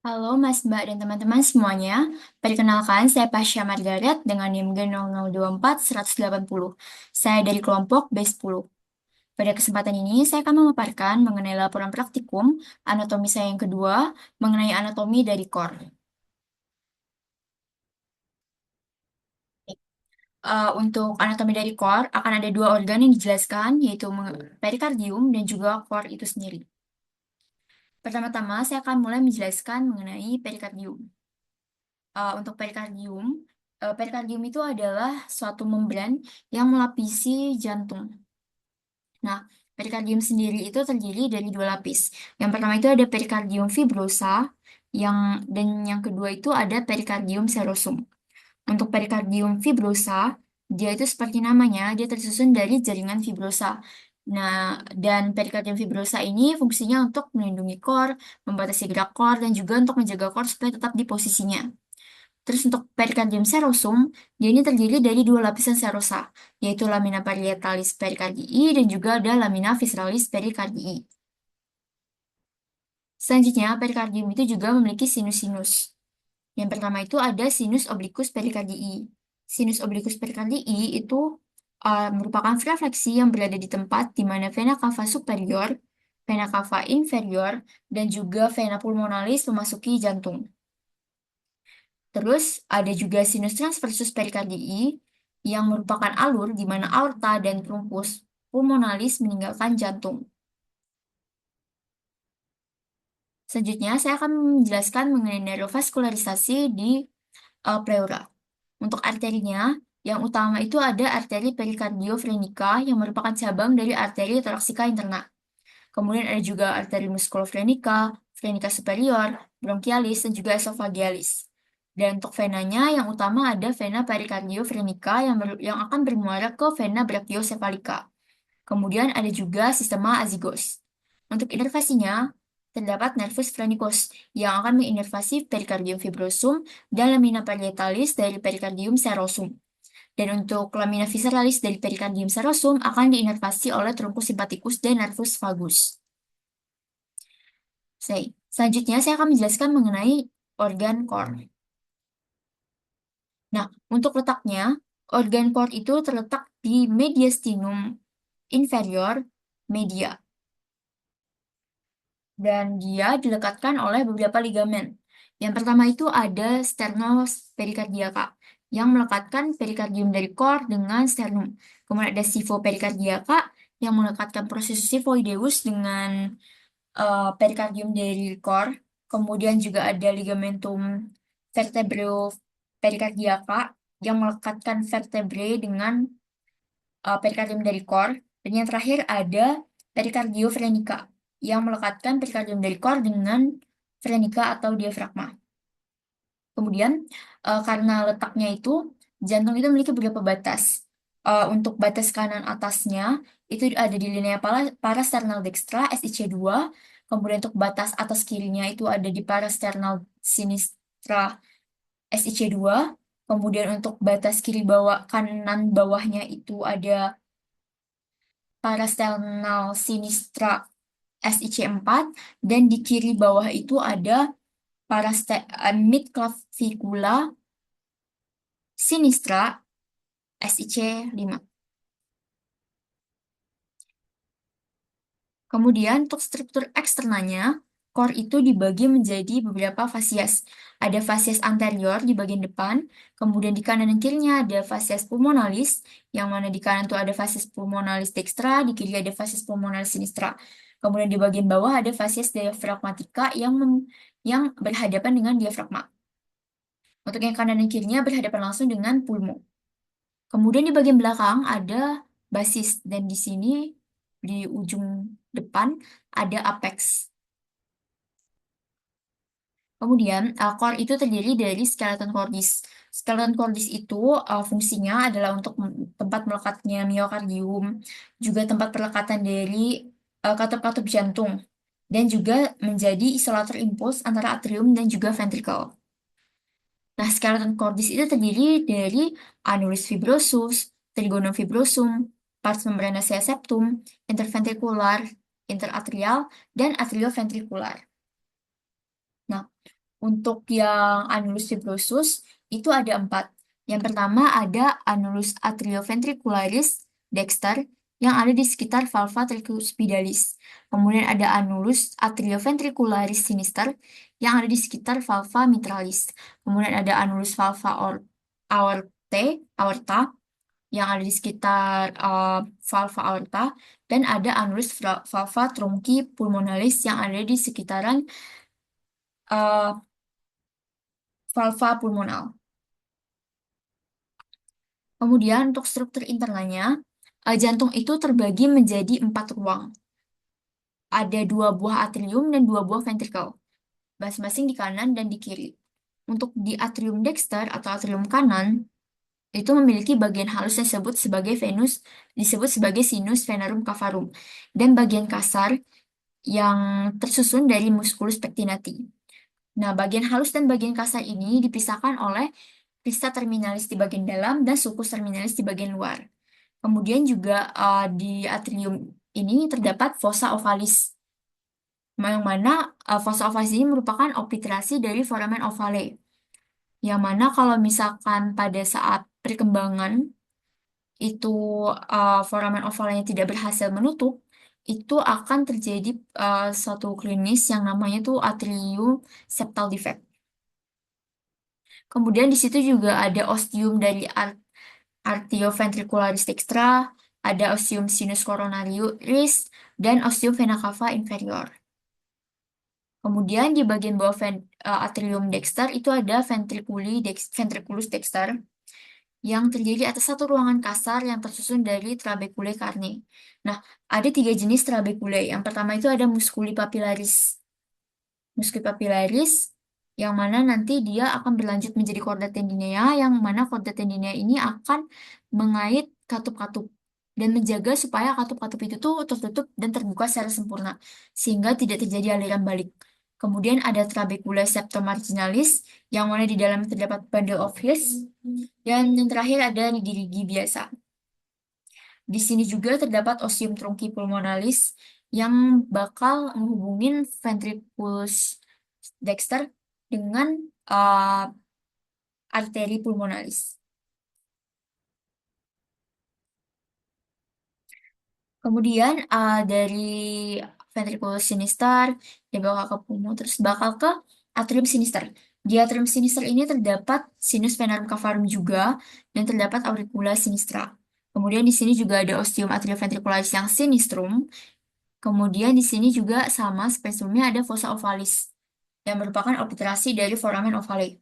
Halo Mas, Mbak, dan teman-teman semuanya. Perkenalkan, saya Pasha Margaret dengan NIM G0024-180. Saya dari kelompok B10. Pada kesempatan ini, saya akan memaparkan mengenai laporan praktikum anatomi saya yang kedua mengenai anatomi dari core. Untuk anatomi dari core, akan ada dua organ yang dijelaskan, yaitu perikardium dan juga core itu sendiri. Pertama-tama, saya akan mulai menjelaskan mengenai perikardium. Untuk perikardium itu adalah suatu membran yang melapisi jantung. Nah, perikardium sendiri itu terdiri dari dua lapis. Yang pertama itu ada perikardium fibrosa, dan yang kedua itu ada perikardium serosum. Untuk perikardium fibrosa, dia itu seperti namanya, dia tersusun dari jaringan fibrosa. Nah, dan perikardium fibrosa ini fungsinya untuk melindungi kor, membatasi gerak kor, dan juga untuk menjaga kor supaya tetap di posisinya. Terus untuk perikardium serosum, dia ini terdiri dari dua lapisan serosa, yaitu lamina parietalis perikardii dan juga ada lamina visceralis perikardii. Selanjutnya, perikardium itu juga memiliki sinus-sinus. Yang pertama itu ada sinus obliquus perikardii. Sinus obliquus perikardii itu merupakan refleksi yang berada di tempat di mana vena cava superior, vena cava inferior, dan juga vena pulmonalis memasuki jantung. Terus ada juga sinus transversus perikardii yang merupakan alur di mana aorta dan truncus pulmonalis meninggalkan jantung. Selanjutnya, saya akan menjelaskan mengenai neurovaskularisasi di pleura. Untuk arterinya, yang utama itu ada arteri perikardiofrenika yang merupakan cabang dari arteri toraksika interna. Kemudian ada juga arteri muskulofrenika, frenika superior, bronchialis, dan juga esophagealis. Dan untuk venanya, yang utama ada vena perikardiofrenika yang akan bermuara ke vena brachiosephalika. Kemudian ada juga sistema azygos. Untuk inervasinya, terdapat nervus phrenicus yang akan menginervasi perikardium fibrosum dan lamina parietalis dari perikardium serosum. Dan untuk lamina visceralis dari perikardium serosum akan diinervasi oleh truncus sympathicus dan nervus vagus. Selanjutnya, saya akan menjelaskan mengenai organ core. Nah, untuk letaknya, organ core itu terletak di mediastinum inferior media. Dan dia dilekatkan oleh beberapa ligamen. Yang pertama itu ada sternoperikardiaka, yang melekatkan perikardium dari core dengan sternum. Kemudian ada sifoperikardiaka, yang melekatkan processus xiphoideus dengan perikardium dari core. Kemudian juga ada ligamentum vertebroperikardiaka yang melekatkan vertebrae dengan perikardium dari core. Dan yang terakhir ada perikardiofrenika yang melekatkan perikardium dari core dengan frenika atau diafragma. Kemudian karena letaknya itu jantung itu memiliki beberapa batas. Untuk batas kanan atasnya itu ada di linea parasternal dextra SIC2. Kemudian untuk batas atas kirinya itu ada di parasternal sinistra SIC2. Kemudian untuk batas kiri bawah kanan bawahnya itu ada parasternal sinistra SIC4 dan di kiri bawah itu ada midclavicula sinistra SIC5. Kemudian untuk struktur eksternalnya, core itu dibagi menjadi beberapa fasies. Ada fasies anterior di bagian depan, kemudian di kanan dan kirinya ada fasies pulmonalis, yang mana di kanan tuh ada fasies pulmonalis dextra, di kiri ada fasies pulmonalis sinistra. Kemudian di bagian bawah ada fasies diafragmatika yang berhadapan dengan diafragma. Untuk yang kanan dan kirinya berhadapan langsung dengan pulmo. Kemudian di bagian belakang ada basis, dan di sini di ujung depan ada apex. Kemudian, core itu terdiri dari skeleton cordis. Skeleton cordis itu fungsinya adalah untuk tempat melekatnya miokardium, juga tempat perlekatan dari katup-katup jantung, dan juga menjadi isolator impuls antara atrium dan juga ventricle. Nah, skeleton cordis itu terdiri dari annulus fibrosus, trigonum fibrosum, pars membranacea septum, interventricular, interatrial, dan atrioventrikular. Nah, Untuk yang annulus fibrosus itu ada 4. Yang pertama ada annulus atrioventricularis dexter yang ada di sekitar valva tricuspidalis. Kemudian ada annulus atrioventricularis sinister yang ada di sekitar valva mitralis. Kemudian ada annulus valva aorta yang ada di sekitar valva aorta dan ada annulus valva trunci pulmonalis yang ada di sekitaran uh, valva pulmonal. Kemudian untuk struktur internalnya, jantung itu terbagi menjadi 4 ruang. Ada 2 buah atrium dan 2 buah ventrikel, masing-masing di kanan dan di kiri. Untuk di atrium dexter atau atrium kanan, itu memiliki bagian halus yang disebut sebagai sinus venarum cavarum, dan bagian kasar yang tersusun dari musculus pectinati. Nah, bagian halus dan bagian kasar ini dipisahkan oleh crista terminalis di bagian dalam dan sulcus terminalis di bagian luar. Kemudian juga di atrium ini terdapat fossa ovalis, yang mana fossa ovalis ini merupakan obliterasi dari foramen ovale. Yang mana kalau misalkan pada saat perkembangan itu foramen ovalnya tidak berhasil menutup, itu akan terjadi suatu klinis yang namanya tuh atrium septal defect. Kemudian di situ juga ada ostium dari arterioventricularis dextra, ada ostium sinus coronaris, dan ostium vena cava inferior. Kemudian di bagian bawah atrium dexter itu ada ventriculus dexter yang terdiri atas satu ruangan kasar yang tersusun dari trabeculae carne. Nah, ada 3 jenis trabeculae. Yang pertama itu ada musculi papillaris. Musculi papillaris yang mana nanti dia akan berlanjut menjadi chorda tendinea, yang mana chorda tendinea ini akan mengait katup-katup dan menjaga supaya katup-katup itu tuh tertutup dan terbuka secara sempurna sehingga tidak terjadi aliran balik. Kemudian ada trabecula septomarginalis yang mana di dalam terdapat bundle of hairs dan yang terakhir ada nidi biasa. Di sini juga terdapat ostium trunci pulmonalis yang bakal menghubungin ventriculus dexter dengan arteri pulmonalis. Kemudian dari ventriculus sinister dia bakal ke pulmo terus bakal ke atrium sinister. Di atrium sinister ini terdapat sinus venarum cavarum juga dan terdapat auricula sinistra. Kemudian di sini juga ada ostium atrioventricularis yang sinistrum. Kemudian di sini juga sama seperti sebelumnya ada fossa ovalis yang merupakan obliterasi dari foramen ovale.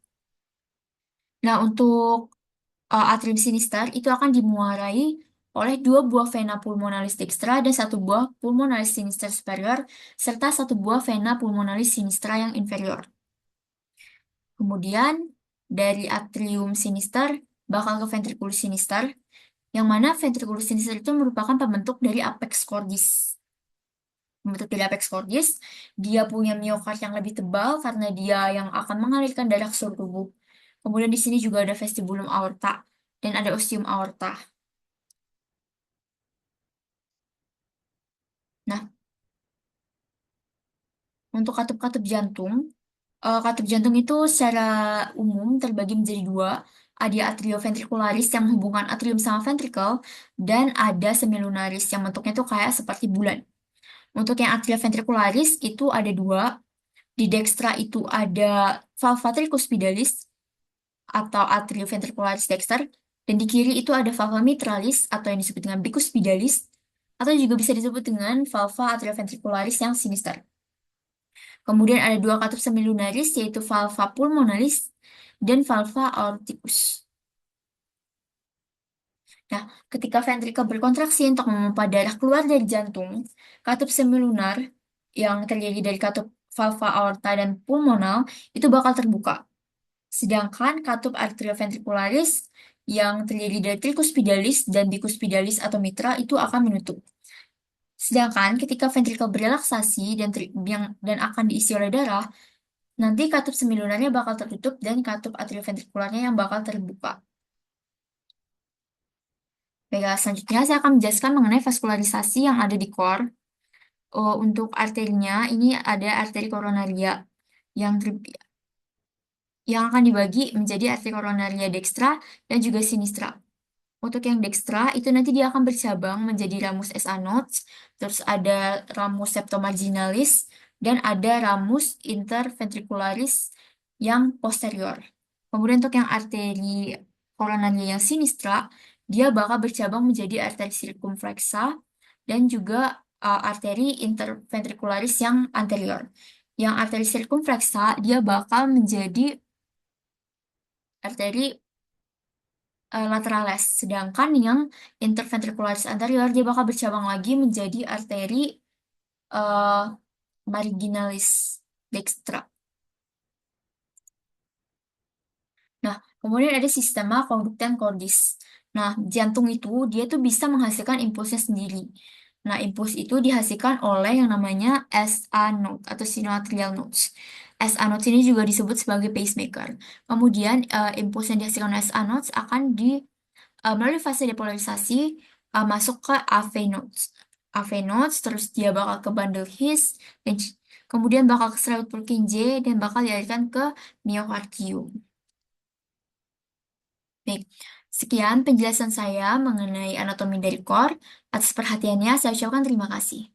Nah, untuk atrium sinister itu akan dimuarai oleh 2 buah vena pulmonalis dextra dan 1 buah pulmonalis sinister superior serta 1 buah vena pulmonalis sinistra yang inferior. Kemudian dari atrium sinister bakal ke ventriculus sinister, yang mana ventriculus sinister itu merupakan pembentuk dari apex cordis. Dia punya miokard yang lebih tebal karena dia yang akan mengalirkan darah ke seluruh tubuh. Kemudian di sini juga ada vestibulum aorta dan ada ostium aorta. Nah, untuk katup jantung itu secara umum terbagi menjadi 2. Ada atrioventricularis yang menghubungkan atrium sama ventricle, dan ada semilunaris yang bentuknya itu kayak seperti bulan. Untuk yang atrioventricularis itu ada 2. Di dextra itu ada valva tricuspidalis atau atrioventricularis dexter, dan di kiri itu ada valva mitralis atau yang disebut dengan bicuspidalis, atau juga bisa disebut dengan valva atrioventricularis yang sinister. Kemudian ada 2 katup semilunaris, yaitu valva pulmonalis dan valva aorticus. Nah, ketika ventrikel berkontraksi untuk memompa darah keluar dari jantung, katup semilunar yang terdiri dari katup valva aorta dan pulmonal itu bakal terbuka. Sedangkan katup atrioventricularis yang terdiri dari tricuspidalis dan bicuspidalis atau mitra itu akan menutup. Sedangkan ketika ventrikel berelaksasi dan akan diisi oleh darah, nanti katup semilunarnya bakal tertutup dan katup atrioventrikularnya yang bakal terbuka. Baiklah, selanjutnya saya akan menjelaskan mengenai vaskularisasi yang ada di core. Untuk arterinya, ini ada arteri koronaria yang yang akan dibagi menjadi arteria koronaria dextra dan juga sinistra. Untuk yang dextra itu nanti dia akan bercabang menjadi ramus SA nodes, terus ada ramus septomarginalis, dan ada ramus interventricularis yang posterior. Kemudian untuk yang arteri koronaria yang sinistra, dia bakal bercabang menjadi arteri circumflexa dan juga arteri interventricularis yang anterior. Yang arteri circumflexa dia bakal menjadi arteri laterales. Sedangkan yang interventricularis anterior dia bakal bercabang lagi menjadi arteri eh, marginalis dextra. Nah, kemudian ada sistema conductan cordis. Nah, jantung itu dia tuh bisa menghasilkan impulsnya sendiri. Nah, impuls itu dihasilkan oleh yang namanya SA node atau sinoatrial nodes. SA nodes ini juga disebut sebagai pacemaker. Kemudian, impuls yang dihasilkan oleh SA nodes akan melalui fase depolarisasi masuk ke AV nodes. AV nodes, terus dia bakal ke bundle His, dan kemudian bakal ke serabut Purkinje, dan bakal dialirkan ke miokardium. Baik, sekian penjelasan saya mengenai anatomi dari core. Atas perhatiannya, saya ucapkan terima kasih.